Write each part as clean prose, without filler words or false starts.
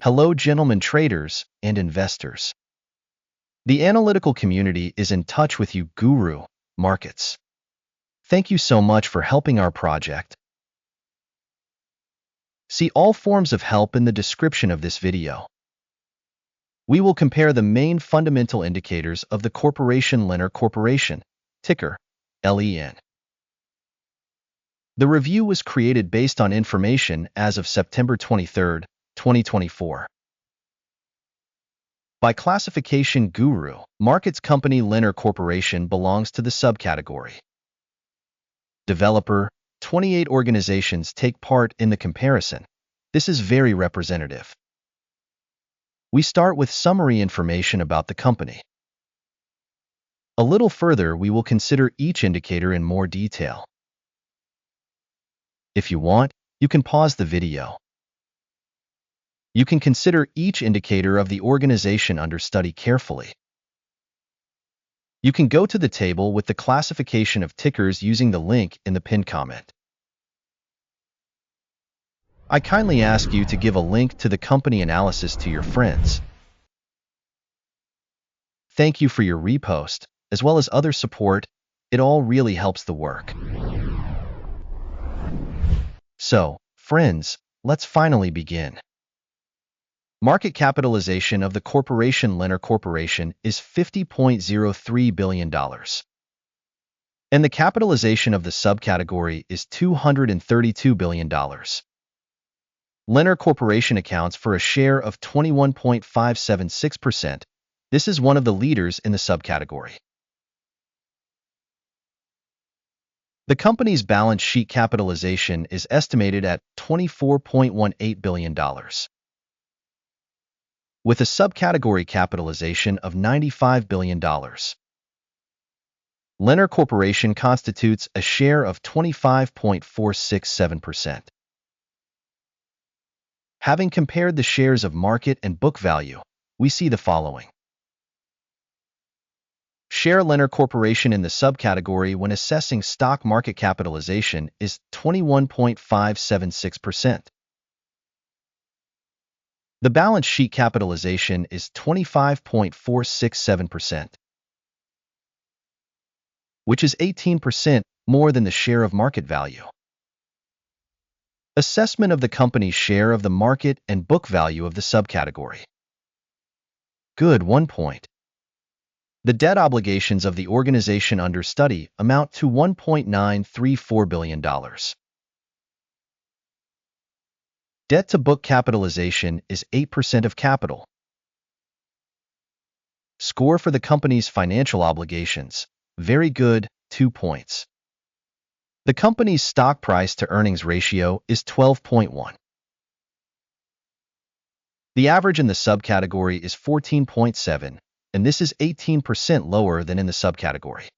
Hello, gentlemen traders and investors. The analytical community is in touch with you, Guru.Markets. Thank you so much for helping our project. See all forms of help in the description of this video. We will compare the main fundamental indicators of the corporation Lennar Corporation, ticker LEN. The review was created based on information as of September 23, 2024. By classification, Guru.Markets company Lennar Corporation belongs to the subcategory. Developer, 28 organizations take part in the comparison. This is very representative. We start with summary information about the company. A little further, we will consider each indicator in more detail. If you want, you can pause the video. You can consider each indicator of the organization under study carefully. You can go to the table with the classification of tickers using the link in the pinned comment. I kindly ask you to give a link to the company analysis to your friends. Thank you for your repost, as well as other support. It all really helps the work. So, friends, let's finally begin. Market capitalization of the corporation Lennar Corporation is $50.03 billion. And the capitalization of the subcategory is $232 billion. Lennar Corporation accounts for a share of 21.576%. This is one of the leaders in the subcategory. The company's balance sheet capitalization is estimated at $24.18 billion, with a subcategory capitalization of $95 billion. Lennar Corporation constitutes a share of 25.467%. Having compared the shares of market and book value, we see the following. Share Lennar Corporation in the subcategory when assessing stock market capitalization is 21.576%. The balance sheet capitalization is 25.467%, which is 18% more than the share of market value. Assessment of the company's share of the market and book value of the subcategory. Good 1 point. The debt obligations of the organization under study amount to $1.934 billion. Debt to book capitalization is 8% of capital. Score for the company's financial obligations. Very good, 2 points. The company's stock price to earnings ratio is 12.1. The average in the subcategory is 14.7, and this is 18% lower than in the subcategory.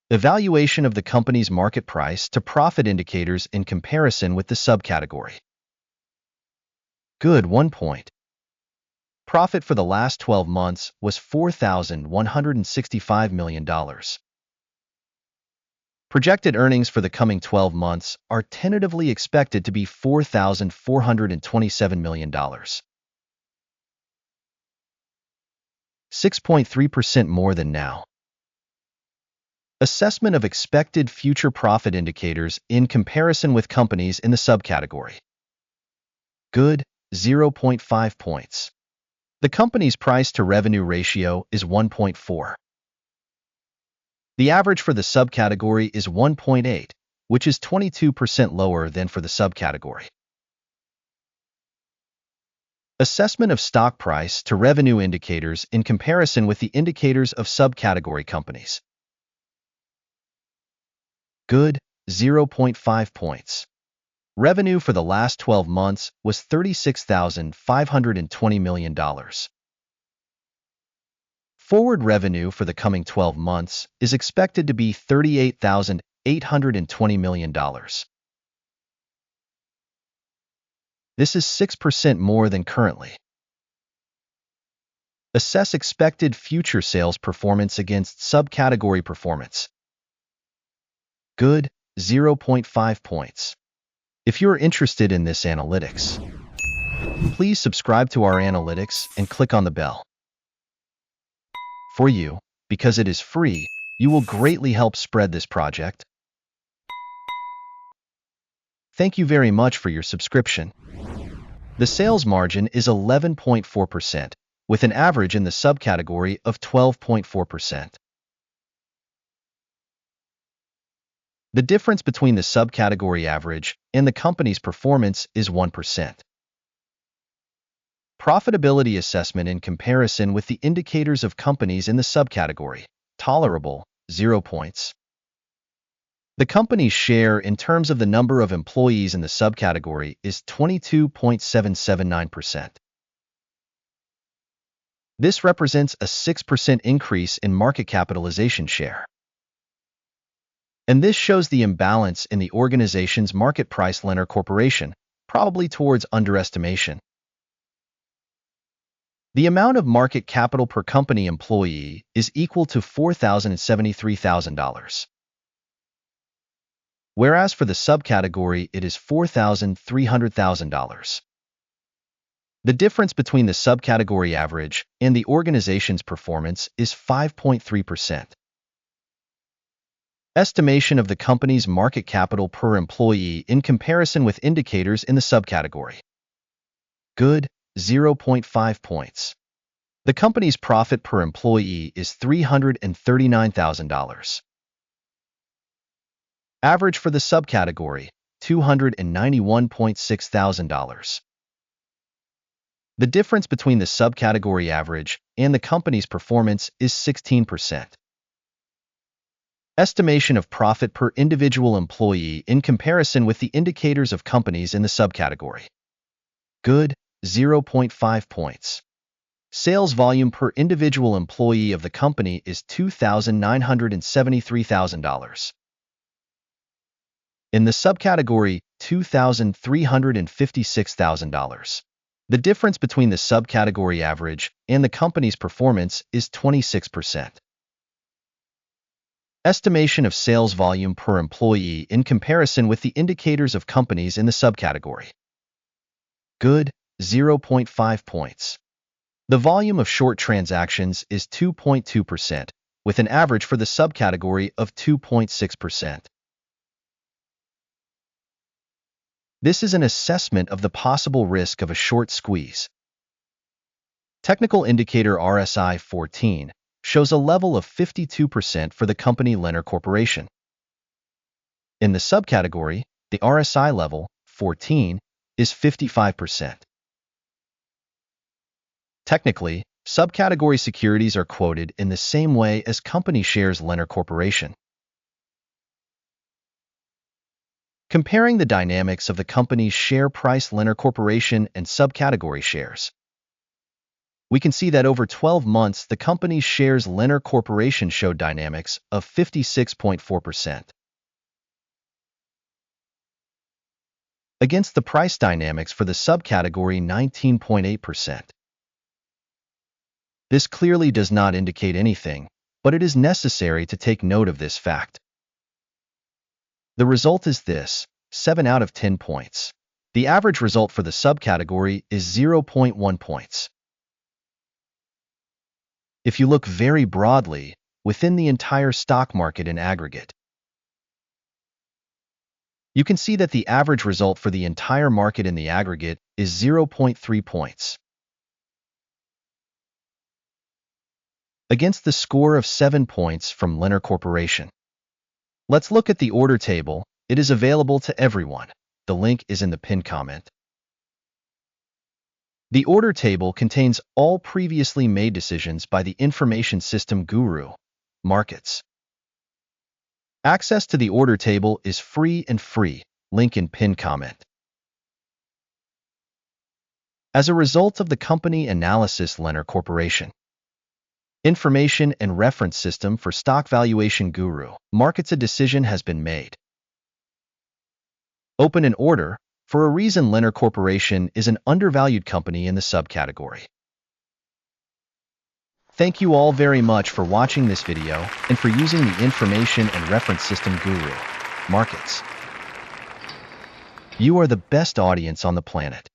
Evaluation of the company's market price to profit indicators in comparison with the subcategory. Good 1 point. Profit for the last 12 months was $4,165 million. Projected earnings for the coming 12 months are tentatively expected to be $4,427 million. 6.3% more than now. Assessment of expected future profit indicators in comparison with companies in the subcategory. Good, 0.5 points. The company's price-to-revenue ratio is 1.4. The average for the subcategory is 1.8, which is 22% lower than for the subcategory. Assessment of stock price to revenue indicators in comparison with the indicators of subcategory companies. Good, 0.5 points. Revenue for the last 12 months was $36,520 million. Forward revenue for the coming 12 months is expected to be $38,820 million. This is 6% more than currently. Assess expected future sales performance against subcategory performance. Good, 0.5 points. If you're interested in this analytics, please subscribe to our analytics and click on the bell. For you, because it is free, you will greatly help spread this project. Thank you very much for your subscription. The sales margin is 11.4%, with an average in the subcategory of 12.4%. The difference between the subcategory average and the company's performance is 1%. Profitability assessment in comparison with the indicators of companies in the subcategory. Tolerable, 0 points. The company's share in terms of the number of employees in the subcategory is 22.779%. This represents a 6% increase in market capitalization share. And this shows the imbalance in the organization's market price. Lennar Corporation, probably towards underestimation. The amount of market capital per company employee is equal to $4,073,000. Whereas for the subcategory it is $4,300,000. The difference between the subcategory average and the organization's performance is 5.3%. Estimation of the company's market capital per employee in comparison with indicators in the subcategory. Good, 0.5 points. The company's profit per employee is $339,000. Average for the subcategory, $291,600. The difference between the subcategory average and the company's performance is 16%. Estimation of profit per individual employee in comparison with the indicators of companies in the subcategory. Good, 0.5 points. Sales volume per individual employee of the company is $2,973,000. In the subcategory, $2,356,000. The difference between the subcategory average and the company's performance is 26%. Estimation of sales volume per employee in comparison with the indicators of companies in the subcategory. Good, 0.5 points. The volume of short transactions is 2.2%, with an average for the subcategory of 2.6%. This is an assessment of the possible risk of a short squeeze. Technical indicator RSI 14 shows a level of 52% for the company Lennar Corporation. In the subcategory, the RSI level, 14, is 55%. Technically, subcategory securities are quoted in the same way as company shares Lennar Corporation. Comparing the dynamics of the company's share price Lennar Corporation and subcategory shares, we can see that over 12 months the company's shares Lennar Corporation showed dynamics of 56.4%. Against the price dynamics for the subcategory 19.8%. This clearly does not indicate anything, but it is necessary to take note of this fact. The result is this, 7 out of 10 points. The average result for the subcategory is 0.1 points. If you look very broadly, within the entire stock market in aggregate, you can see that the average result for the entire market in the aggregate is 0.3 points. Against the score of 7 points from Lennar Corporation. Let's look at the order table. It is available to everyone. The link is in the pinned comment. The order table contains all previously made decisions by the information system Guru.Markets. Access to the order table is free, link in pinned comment. As a result of the company analysis Lennar Corporation, information and reference system for stock valuation Guru.Markets, a decision has been made. Open an order. For a reason, Lennar Corporation is an undervalued company in the subcategory. Thank you all very much for watching this video and for using the information and reference system Guru.Markets. You are the best audience on the planet.